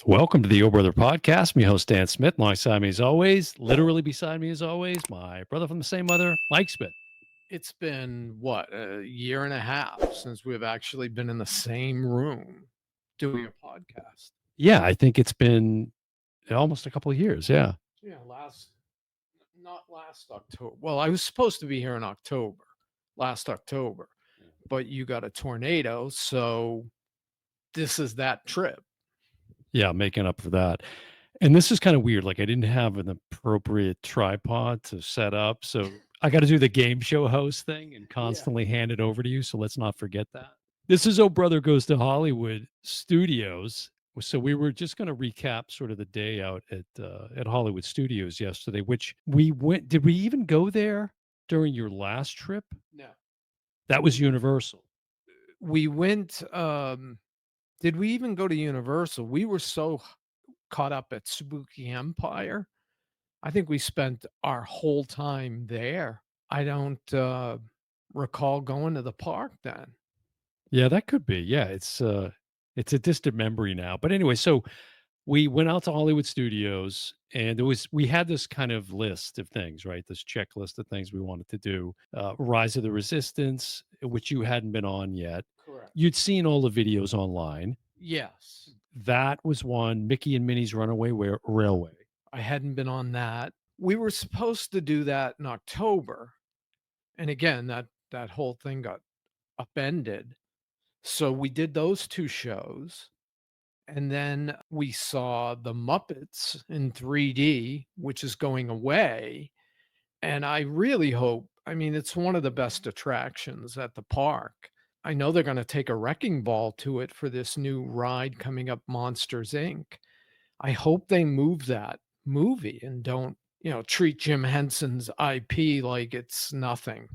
Welcome to the O Brother Podcast. I'm your host, Dan Smith. Alongside me as always, literally beside me as always, my brother from the same mother, Mike Smith. It's been what, a year and a half since we've actually been in the same room doing a podcast. Yeah, I think it's been almost a couple of years. Yeah. Yeah, not last October. Well, I was supposed to be here in October, last October, but you got a tornado, so this is that trip. Yeah, making up for that. And this is kind of weird. Like, I didn't have an appropriate tripod to set up. So I got to do the game show host thing and constantly hand it over to you. So let's not forget that. This is Oh Brother Goes to Hollywood Studios. So we were just going to recap sort of the day out at Hollywood Studios yesterday, which we went. Did we even go there during your last trip? No. That was Universal. We went, did we even go to Universal? We were so caught up at Spooky Empire. I think we spent our whole time there. I don't recall going to the park then. Yeah, that could be. Yeah, it's a distant memory now. But anyway, so we went out to Hollywood Studios and we had this kind of list of things, right? This checklist of things we wanted to do. Rise of the Resistance, which you hadn't been on yet. Correct. You'd seen all the videos online. Yes. That was one. Mickey and Minnie's Runaway Railway. I hadn't been on that. We were supposed to do that in October. And again, that whole thing got upended. So we did those two shows. And then we saw the Muppets in 3D, which is going away. And I really hope, I mean, it's one of the best attractions at the park. I know they're going to take a wrecking ball to it for this new ride coming up, Monsters Inc. I hope they move that movie and don't, treat Jim Henson's IP like it's nothing.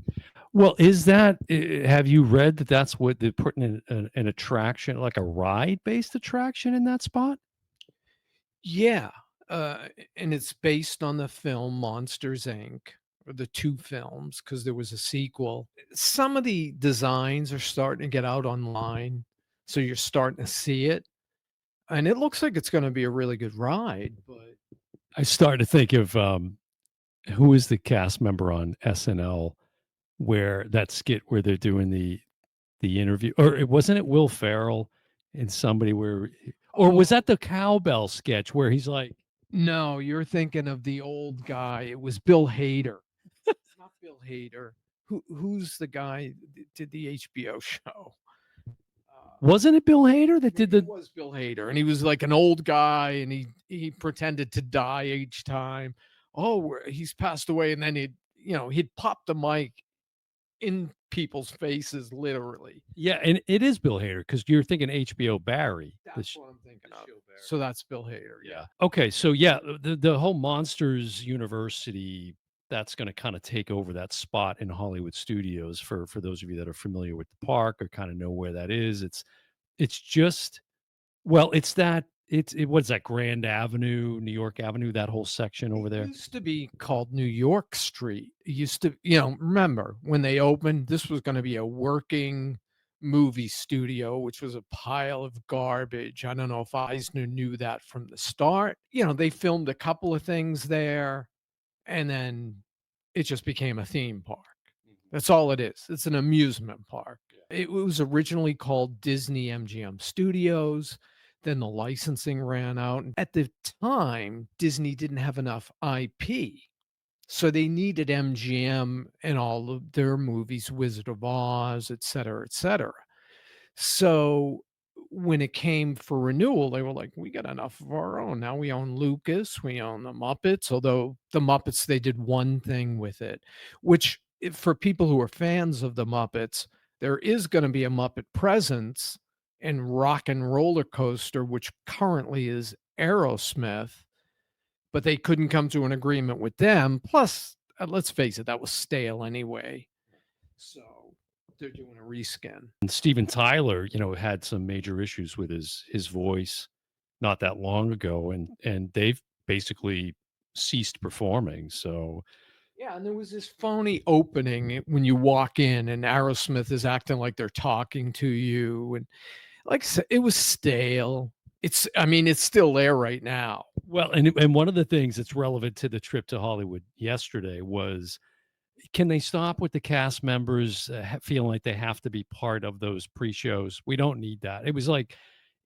Well, is that, have you read that that's what they're putting an attraction, like a ride based attraction in that spot? Yeah. And it's based on the film Monsters Inc., or the two films, because there was a sequel. Some of the designs are starting to get out online. So you're starting to see it. And it looks like it's going to be a really good ride. But I started to think of who is the cast member on SNL where that skit where they're doing the interview, or wasn't it Will Ferrell and somebody where, or was that the cowbell sketch where he's like, no, you're thinking of the old guy. It was Bill Hader. It's not Bill Hader. Who's the guy that did the HBO show? wasn't it Bill Hader that did It was Bill Hader, and he was like an old guy, and he pretended to die each time. Oh, he's passed away, and then he'd pop the mic in people's faces, literally. Yeah, and it is Bill Hader because you're thinking HBO Barry. That's what I'm thinking of. So that's Bill Hader. Yeah. Okay, so yeah, the whole Monsters University, that's going to kind of take over that spot in Hollywood Studios for those of you that are familiar with the park or kind of know where that is. It's just, well, it's that what's that, Grand Avenue, New York Avenue, that whole section over there. It used to be called New York Street. It used to, remember when they opened, this was going to be a working movie studio, which was a pile of garbage. I don't know if Eisner knew that from the start. They filmed a couple of things there, and then it just became a theme park. That's all it is. It's an amusement park. It was originally called Disney MGM Studios. Then the licensing ran out. At the time, Disney didn't have enough IP. So they needed MGM and all of their movies, Wizard of Oz, et cetera, et cetera. So when it came for renewal, they were like, we got enough of our own. Now we own Lucas, we own the Muppets, although the Muppets, they did one thing with it, which for people who are fans of the Muppets, there is going to be a Muppet Presence in Rock and Roller Coaster, which currently is Aerosmith, but they couldn't come to an agreement with them. Plus, let's face it, that was stale anyway. So they're doing a reskin. And Steven Tyler, had some major issues with his voice not that long ago, and they've basically ceased performing. So yeah, and there was this phony opening when you walk in, and Aerosmith is acting like they're talking to you, and like I said, it was stale. I mean, it's still there right now. Well, and one of the things that's relevant to the trip to Hollywood yesterday was, can they stop with the cast members feeling like they have to be part of those pre-shows? We don't need that. It was like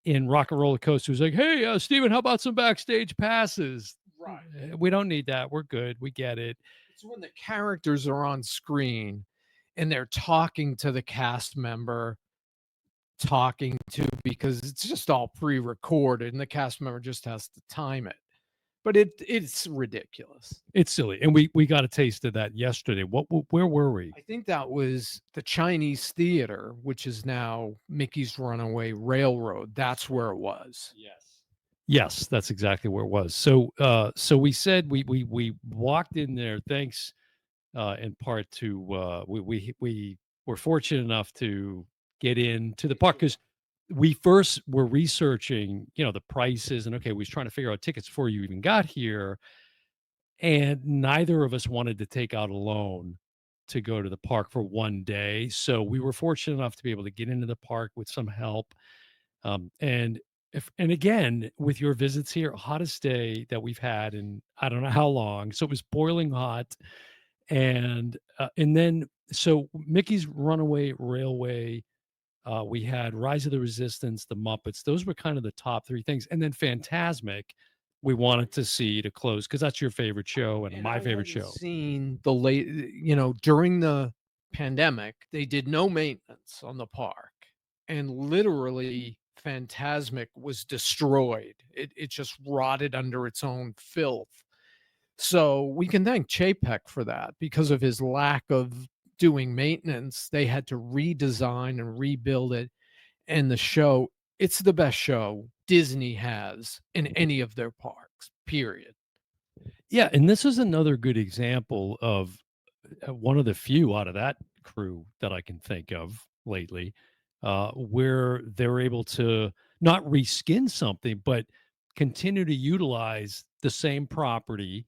in Rock and Roller Coaster, it was like, hey, Steven, how about some backstage passes? Right. We don't need that. We're good. We get it. It's when the characters are on screen and they're talking to the cast member talking to, because it's just all pre-recorded and the cast member just has to time it. But it's ridiculous. It's silly. And we got a taste of that yesterday. Where were we? I think that was the Chinese Theater, which is now Mickey's Runaway Railroad. That's where it was. Yes. Yes, that's exactly where it was. So so we said we walked in there, thanks in part to we were fortunate enough to get into the park because we first were researching, the prices, and okay, we was trying to figure out tickets before you even got here, and neither of us wanted to take out a loan to go to the park for one day. So we were fortunate enough to be able to get into the park with some help. And and again, with your visits here, hottest day that we've had in I don't know how long. So it was boiling hot, and then so Mickey's Runaway Railway, we had Rise of the Resistance, the Muppets. Those were kind of the top three things, and then Fantasmic. We wanted to see to close because that's your favorite show and my I favorite hadn't show. seen the late, during the pandemic, they did no maintenance on the park, and literally Fantasmic was destroyed. It just rotted under its own filth. So we can thank Chapek for that. Because of his lack of doing maintenance, they had to redesign and rebuild it. And the show, it's the best show Disney has in any of their parks, period. Yeah, and this is another good example of one of the few out of that crew that I can think of lately, where they were able to not reskin something, but continue to utilize the same property,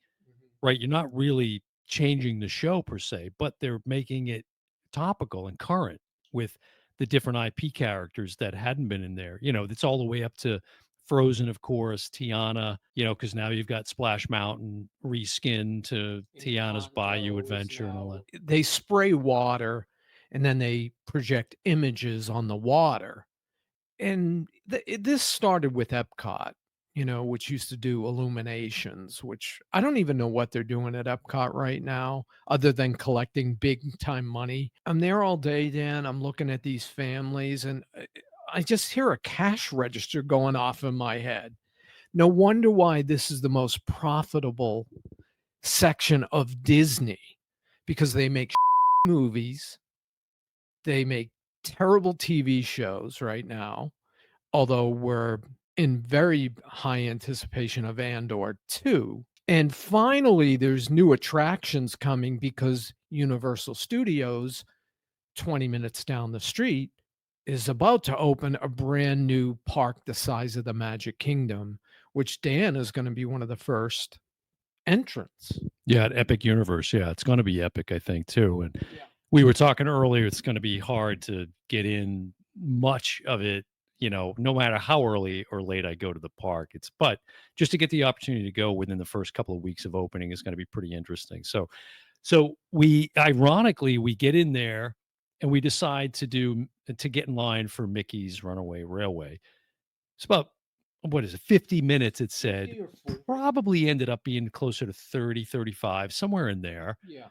right? You're not really changing the show per se, but they're making it topical and current with the different IP characters that hadn't been in there. It's all the way up to Frozen, of course, Tiana, because now you've got Splash Mountain reskin to Tiana's Bayou Adventure and all that. They spray water and then they project images on the water. And this started with Epcot, which used to do illuminations, which I don't even know what they're doing at Epcot right now, other than collecting big time money. I'm there all day, Dan. I'm looking at these families, and I just hear a cash register going off in my head. No wonder why this is the most profitable section of Disney, because they make movies, they make terrible TV shows right now, although we're in very high anticipation of Andor 2. And finally, there's new attractions coming because Universal Studios, 20 minutes down the street, is about to open a brand new park the size of the Magic Kingdom, which Dan is going to be one of the first entrants. Yeah, at Epic Universe. Yeah, it's going to be epic, I think, too. And Yeah. we were talking earlier, it's going to be hard to get in much of it, no matter how early or late I go to the park. But just to get the opportunity to go within the first couple of weeks of opening is going to be pretty interesting. So we ironically we get in there and we decide to get in line for Mickey's Runaway Railway. It's about, what is it, 50 minutes, it said. Probably ended up being closer to 30, 35, somewhere in there. Yeah.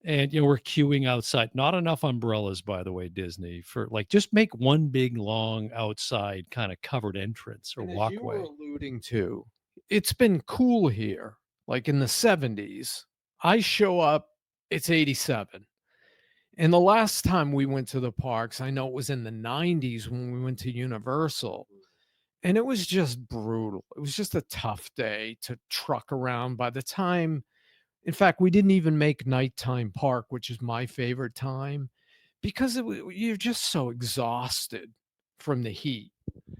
And we're queuing outside. Not enough umbrellas, by the way, Disney, for like just make one big long outside kind of covered entrance or And as you walkway. were alluding to, it's been cool here. Like in the 70s, I show up, it's 87. And the last time we went to the parks, I know it was in the 90s when we went to Universal. And it was just brutal. It was just a tough day to truck around. By the time, in fact, we didn't even make nighttime park, which is my favorite time, because you're just so exhausted from the heat.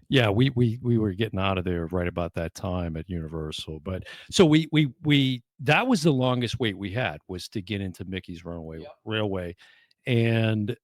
Yeah, we were getting out of there right about that time at Universal. But so we that was the longest wait we had, was to get into Mickey's Runaway Railway. And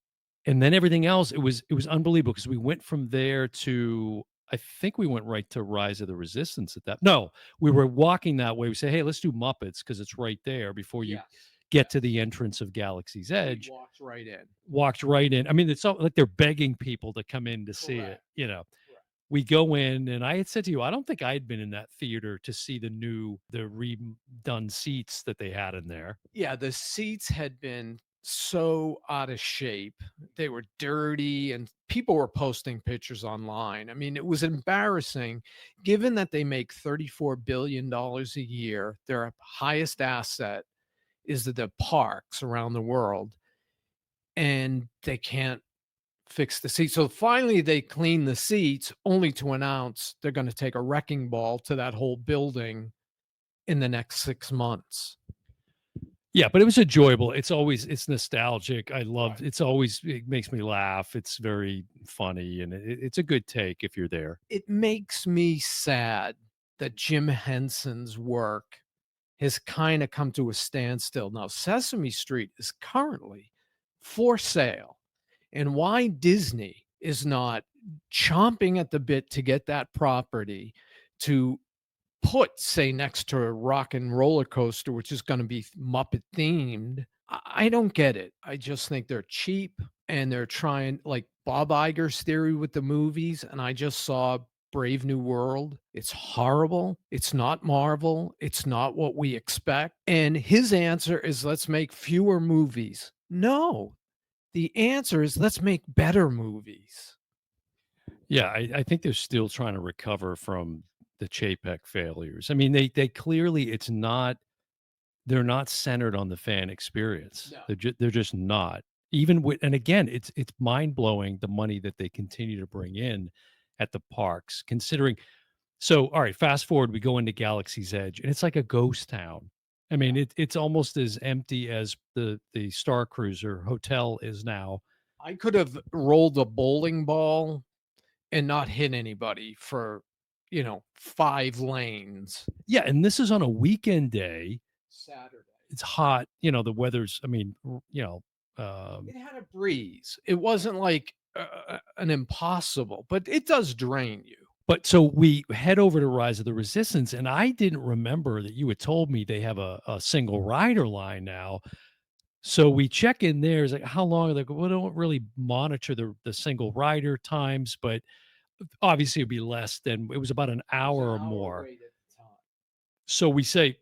then everything else, it was unbelievable because we went from there to, I think we went right to Rise of the Resistance at that. No, we were walking that way. We say, "Hey, let's do Muppets because it's right there before you Yes. get to Yes. the entrance of Galaxy's We Edge." walked right in. Walked right in. I mean, it's all like they're begging people to come in to see it, Correct. you know? Correct. We go in, and I had said to you, I don't think I had been in that theater to see the redone seats that they had in there. Yeah, the seats had been so out of shape. They were dirty and people were posting pictures online. I mean, it was embarrassing given that they make $34 billion dollars a year. Their highest asset is the parks around the world, and they can't fix the seats. So finally, they clean the seats only to announce they're going to take a wrecking ball to that whole building in the next 6 months. Yeah, but it was enjoyable. It's nostalgic. I loved Right. it makes me laugh. It's very funny, and it's a good take if you're there. It makes me sad that Jim Henson's work has kind of come to a standstill. Now, Sesame Street is currently for sale, and why Disney is not chomping at the bit to get that property to put, say, next to a rock and roller coaster, which is going to be Muppet themed. I don't get it. I just think they're cheap and they're trying like Bob Iger's theory with the movies. And I just saw Brave New World. It's horrible. It's not Marvel. It's not what we expect. And his answer is let's make fewer movies. No, the answer is let's make better movies. Yeah, I think they're still trying to recover from the Chapek failures. I mean, they clearly they're not centered on the fan experience. No. They're just not. Even with and again, it's mind-blowing the money that they continue to bring in at the parks, considering so, all right, fast forward, we go into Galaxy's Edge, and it's like a ghost town. I mean, it's almost as empty as the Star Cruiser hotel is now. I could have rolled a bowling ball and not hit anybody for, 5 lanes. Yeah, and this is on a weekend day. Saturday. It's hot, the weather's I mean, It had a breeze. It wasn't like, an impossible, but it does drain you. but so we head over to Rise of the Resistance, and I didn't remember that you had told me they have a single rider line now. So we check in there. It's like, how long are they? We don't really monitor the single rider times, but obviously it'd be less than it was about an It was an hour or hour more. wait at the time. So we say,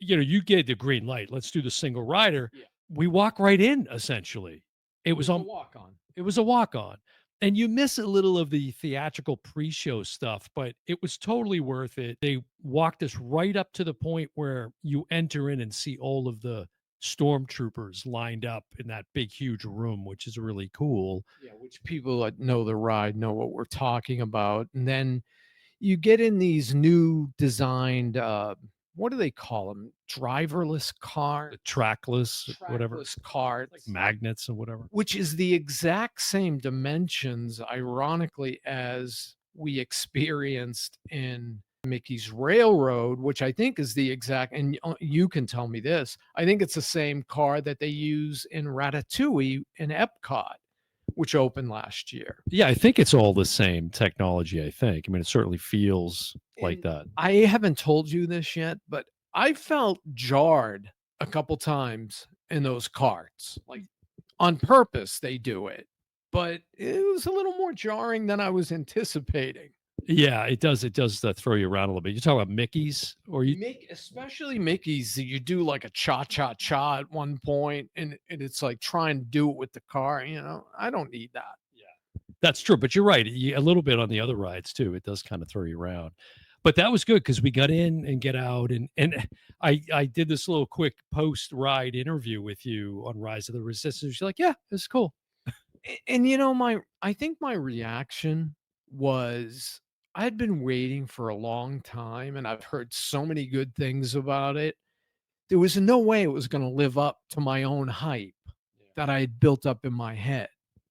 you get the green light. Let's do the single rider. Yeah. We walk right in. Essentially, it was a on. walk-on. It was a walk on. And you miss a little of the theatrical pre-show stuff, but it was totally worth it. They walked us right up to the point where you enter in and see all of the stormtroopers lined up in that big, huge room, which is really cool. Yeah, which people that know the ride know what we're talking about, and then you get in these new designed, what do they call them? Driverless car? The trackless, whatever, Trackless cars. like magnets and whatever. Which is the exact same dimensions, ironically, as we experienced in Mickey's Railroad, which I think is the exact, and you can tell me this, I think it's the same car that they use in Ratatouille in Epcot, which opened last year. Yeah, I think it's all the same technology, I think. I mean, it certainly feels like And that. I haven't told you this yet, but I felt jarred a couple times in those carts. Like on purpose, they do it, but it was a little more jarring than I was anticipating. Yeah, it does, throw you around a little bit. You talk about Mickey's or you Especially Mickey's, you do like a cha cha cha at one point, and it's like trying to do it with the car. I don't need that. That's true, but you're right. A little bit on the other rides too. It does kind of throw you around. But that was good because we got in and get out, and I did this little quick post ride interview with you on Rise of the Resistance. You're like, yeah, it's cool. And I think my reaction was I had been waiting for a long time, and I've heard so many good things about it. There was no way it was going to live up to my own hype that I had built up in my head.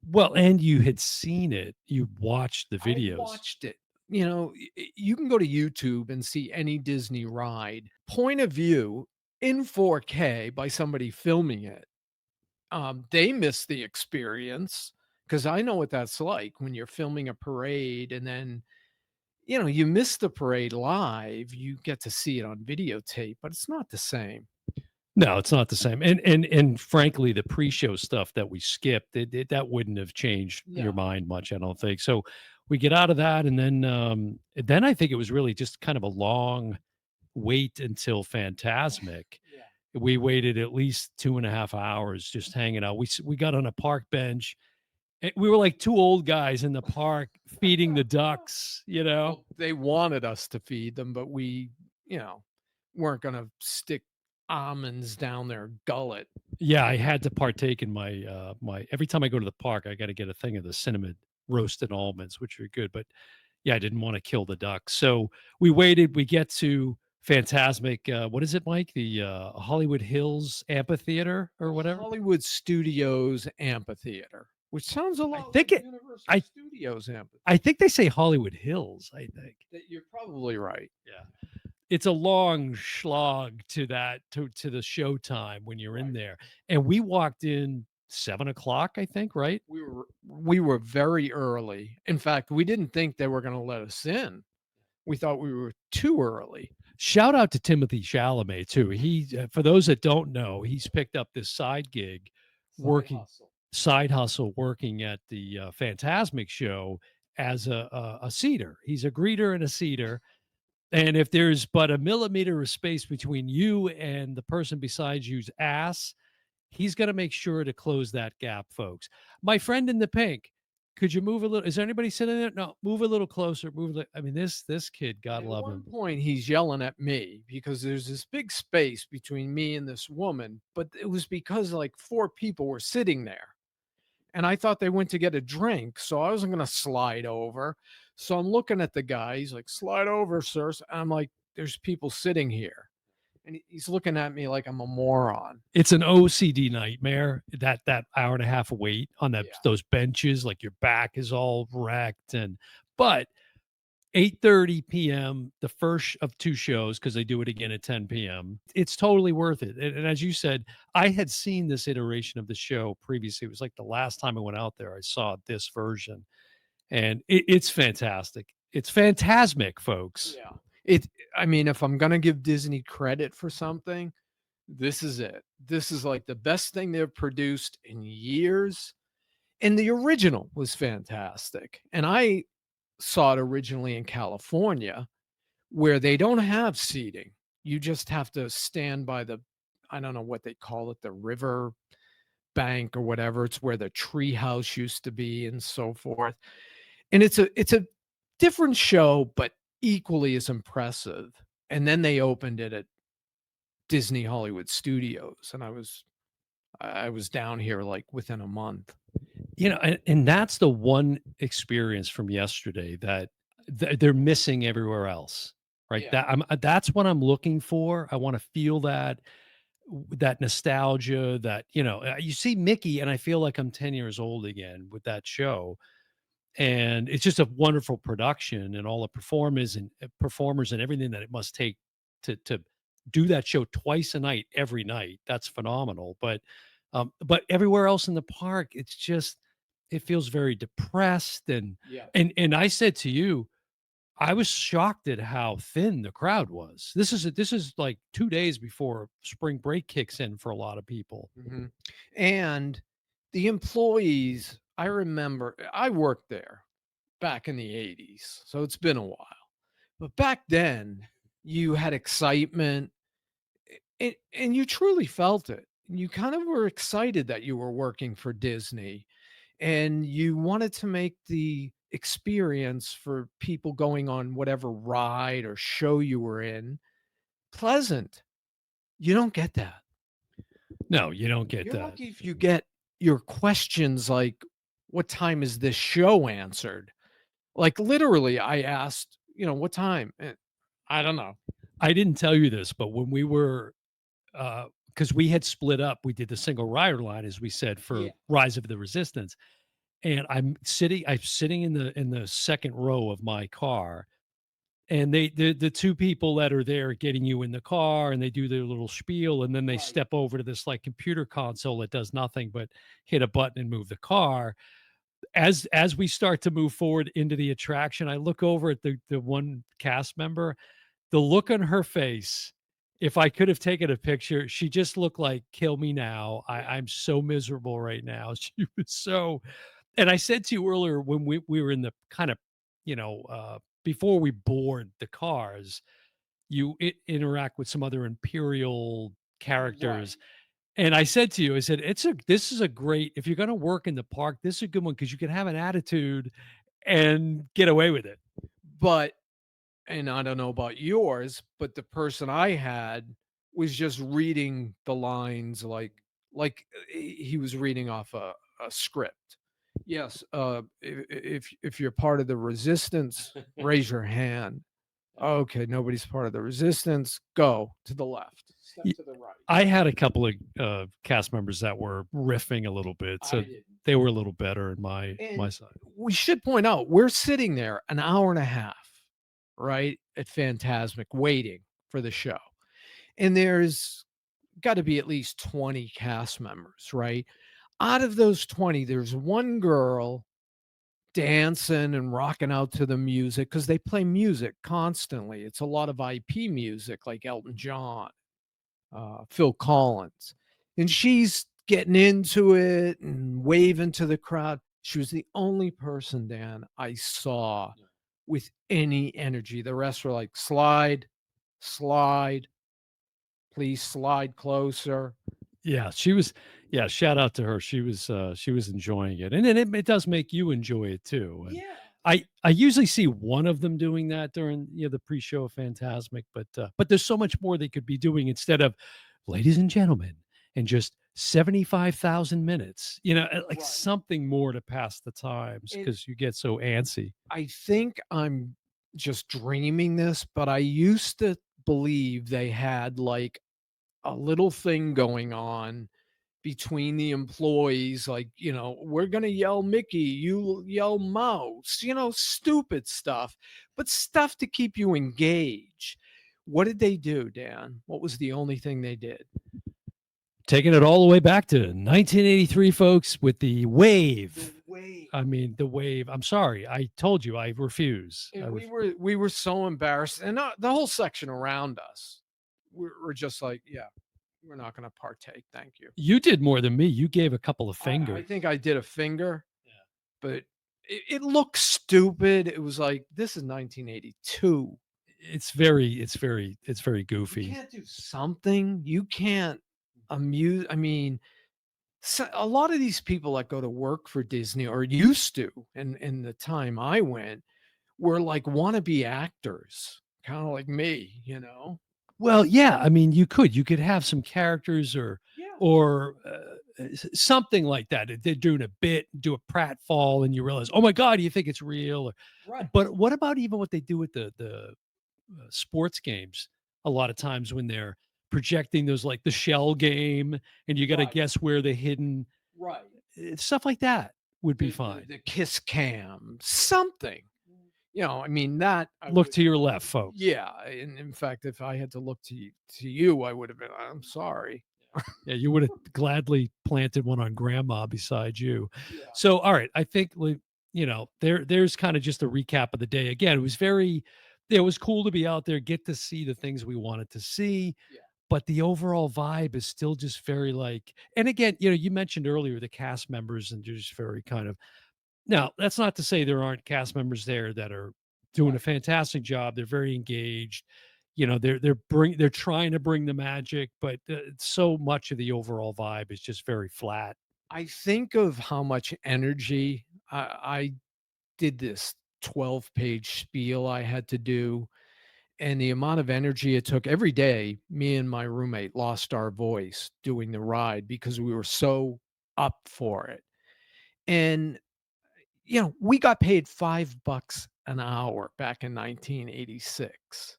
Well, and you had seen it. You watched the I videos. watched it. You can go to YouTube and see any Disney ride, point of view in 4K by somebody filming it. They miss the experience because I know what that's like when you're filming a parade and then you miss the parade live, you get to see it on videotape, but it's not the same. No, it's not the same. And frankly, the pre-show stuff that we skipped, that wouldn't have changed your No. mind much, I don't think. So we get out of that, and then I think it was really just kind of a long wait until Fantasmic. Yeah. We waited at least 2.5 hours just hanging out. We got on a park bench. We were like two old guys in the park feeding the ducks, you know? Well, they wanted us to feed them, but we, you know, weren't gonna stick almonds down their gullet. Yeah, I had to partake in my every time I go to the park, I gotta get a thing of the cinnamon roasted almonds, which are good, but yeah, I didn't wanna kill the ducks. So we waited, we get to Fantasmic, what is it, Mike? The, Hollywood Hills Amphitheater or The whatever? Hollywood Studios Amphitheater, which sounds a I lot think like it Universal I Studios I Amphitheater. think they say Hollywood Hills, I think. That you're probably right. Yeah. It's a long slog to the showtime when you're in Right. there, and we walked in 7 o'clock, I think, right? We were very early. In fact, we didn't think they were gonna let us in. We thought we were too early. Shout out to Timothy Chalamet too. For those that don't know, he's picked up this side gig Side working hustle. side hustle working at the, Fantasmic show as a seater. He's a greeter and a seater, and if there's but a millimeter of space between you and the person beside you's ass, he's gonna make sure to close that gap, folks. My friend in the pink, could you move a little? Is there anybody sitting there? No, move a little closer. I mean, this kid, And God at love one him. point, he's yelling at me because there's this big space between me and this woman, but it was because like 4 people were sitting there. And I thought they went to get a drink, so I wasn't gonna slide over. So I'm looking at the guy, he's like, "Slide over, sir." And I'm like, "There's people sitting here." And he's looking at me like I'm a moron. It's an OCD nightmare, that hour and a half wait on Yeah. those benches, like your back is all wrecked, but 8:30 PM, the first of 2 shows, because they do it again at 10 PM. It's totally worth it, and as you said, I had seen this iteration of the show previously. It was like the last time I went out there, I saw this version, and it's fantastic. It's Fantasmic, folks. Yeah. It I mean, if I'm gonna give Disney credit for something, this is it. This is like the best thing they've produced in years. And the original was fantastic. And I saw it originally in California where they don't have seating. You just have to stand by the, I don't know what they call it, the river bank or whatever. It's where the tree house used to be and so forth. And it's a different show, but equally as impressive. And then they opened it at Disney Hollywood Studios, and I was down here like within a month. And that's the one experience from yesterday that they're missing everywhere else, right? Yeah. That's what I'm looking for. I want to feel that nostalgia. You see Mickey, and I feel like I'm 10 years old again with that show. And it's just a wonderful production, and all the performers and everything that it must take to do that show twice a night, every night. That's phenomenal. But everywhere else in the park, it feels very depressed, and Yeah. and I said to you, I was shocked at how thin the crowd was. This is like 2 days before spring break kicks in for a lot of people. Mhm. And the employees, I remember I worked there back in the '80s, so it's been a while. But back then, you had excitement, and you truly felt it. You kind of were excited that you were working for Disney, and you wanted to make the experience for people going on whatever ride or show you were in pleasant. You don't get that. No, you don't get You're that. lucky if you get your questions like, "What time is this show?" answered. Like, literally, I asked, "What time?" "I don't know." I didn't tell you this, but when we were because we had split up, we did the single rider line, as we said, for Yeah. Rise of the Resistance. And I'm sitting in the second row of my car, and the two people that are there getting you in the car, and they do their little spiel, and then they Right. step over to this like computer console that does nothing but hit a button and move the car. as we start to move forward into the attraction, I look over at the one cast member, the look on her face, if I could have taken a picture, she just looked like, "Kill me now. I'm so miserable right now." She was so, and I said to you earlier when we were in the kind of, before we board the cars, you interact with some other Imperial Right. characters, and I said to you, I said, this is a great, if you're gonna work in the park, this is a good one because you can have an attitude and get away with it. But and I don't know about yours, but the person I had was just reading the lines he was reading off a script. Yes, if you're part of the resistance, raise your hand. Okay, nobody's part of the resistance. Go to the left. Step Y to the right. I had a couple of, cast members that were riffing a little bit, I so didn't. they were a little better in my And side. we should point out we're sitting there an hour and a half, right, at Fantasmic waiting for the show. And there's got to be at least 20 cast members, right? Out of those 20, there's one girl dancing and rocking out to the music because they play music constantly. It's a lot of IP music like Elton John, Phil Collins. And she's getting into it and waving to the crowd. She was the only person, Dan, I saw with any energy. The rest were like, slide, slide, please slide closer. Yeah, she was, yeah, shout out to her. She was enjoying it. And then it does make you enjoy it too. And Yeah. I usually see one of them doing that during, the pre-show of Fantasmic, but there's so much more they could be doing instead of ladies and gentlemen and just 75,000 minutes. Like Right. something more to pass the times And because you get so antsy. I think I'm just dreaming this, but I used to believe they had like a little thing going on between the employees, like, we're going to yell Mickey, you yell Mouse, stupid stuff, but stuff to keep you engaged. What did they do, Dan? What was the only thing they did? Taking it all the way back to 1983, folks, with the wave. Wave. I mean, the wave. I'm sorry. I told you I refuse. And we were so embarrassed, and the whole section around us, we're just like, yeah, we're not going to partake. Thank you. You did more than me. You gave a couple of I fingers. think I did a finger, Yeah. but it looked stupid. It was like, this is 1982. It's very You goofy. can't do something. You can't amuse. I mean, a lot of these people that go to work for Disney or used to, and in the time I went, were like wannabe actors, kind of like me. Well, yeah. I mean, you could have some characters Yeah. or something like that. They're doing a bit, do a pratfall, and you realize, oh my god, you think it's real. Right. But what about even what they do with the sports games? A lot of times when they're projecting those, like the shell game, and you got to Right. guess where the hidden Right. stuff like that would be The, the, fine. the kiss cam, something. I mean, that I Look would, to your left, folks. yeah. And in fact, if I had to look to you, I would have been, I'm sorry. Yeah, you would have gladly planted one on grandma beside you. Yeah. So, all right, I think there's kind of just a recap of the day. Again, it was cool to be out there, get to see the things we wanted to see, Yeah. but the overall vibe is still just very like. And again, you mentioned earlier the cast members and just very kind of. Now, that's not to say there aren't cast members there that are doing a Right. fantastic job. They're very engaged. They're trying to bring the magic, but so much of the overall vibe is just very flat. I think of how much energy I did this 12-page spiel I had to do, and the amount of energy it took every day. Me and my roommate lost our voice doing the ride because we were so up for it. And we got paid $5 an hour back in 1986.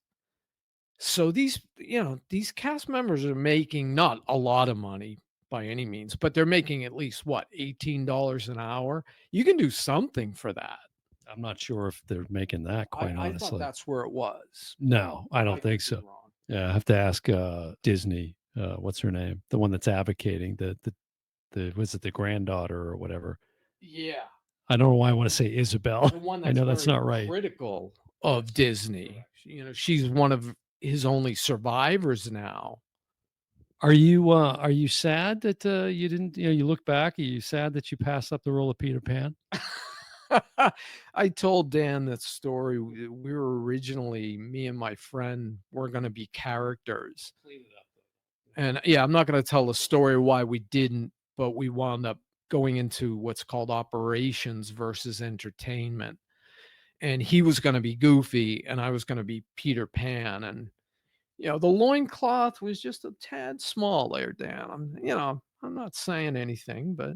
So these cast members are making not a lot of money by any means, but they're making at least what, $18 an hour? You can do something for that. I'm not sure if they're making that, quite I thought honestly. that's where it was. No, I I don't think could be so. wrong. Yeah, I have to ask Disney. What's her name? The one that's advocating the was it the granddaughter or whatever? Yeah. I don't know why I want to say Isabel. The one I that's know that's very not right. critical of Disney. You know, she's one of his only survivors now. Are you sad that you didn't, you look back, are you sad that you passed up the role of Peter Pan? I told Dan that story. We were originally, me and my friend were going to be characters. And yeah, I'm not going to tell the story why we didn't, but we wound up going into what's called operations versus entertainment. And he was going to be Goofy and I was going to be Peter Pan. And, the loincloth was just a tad small there, Dan. I'm not saying anything, but,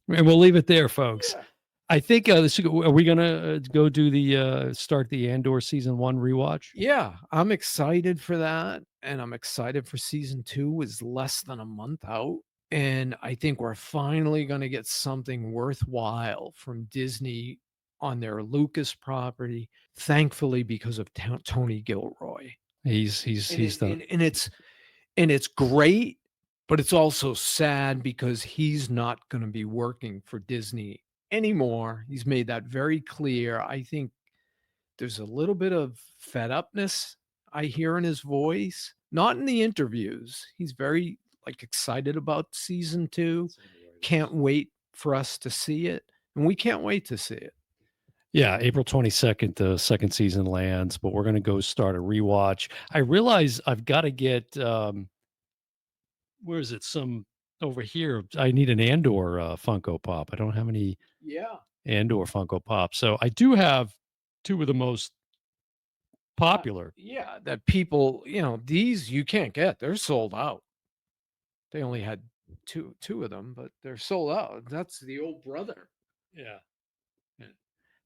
And we'll leave it there, folks. yeah. I think are we gonna go do the start the Andor season 1 rewatch? Yeah, I'm excited for that, and I'm excited for season 2 is less than a month out, and I think we're finally gonna get something worthwhile from Disney on their Lucas property, thankfully because of Tony Gilroy. He's done. And it's great, but it's also sad because he's not gonna be working for Disney anymore. He's made that very clear. I think there's a little bit of fed upness I hear in his voice, not in the interviews. He's very excited about season 2. Can't wait for us to see it, and we can't wait to see it. Yeah, April 22nd, the second season lands, but we're gonna go start a rewatch. I realize I've got to get where is it? Some over here. I need an Andor Funko Pop. I don't have any Yeah. Andor Funko Pop, so I do have two of the most popular. Yeah, that people, these you can't get. They're sold out. They only had two of them, but they're sold out. That's the old brother. Yeah.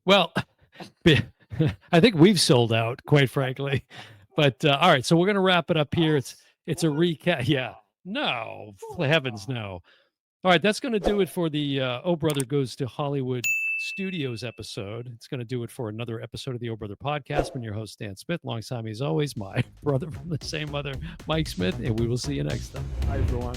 Well, I think we've sold out, quite frankly. But all right, so we're gonna wrap it up here. It's a recap. Yeah. No, for heavens no. All right, that's gonna do it for the Oh Brother Goes to Hollywood Studios episode. It's gonna do it for another episode of the Oh Brother Podcast. I'm your host, Dan Smith. Alongside me, as always, my brother from the same mother, Mike Smith, and we will see you next time. Hi, everyone.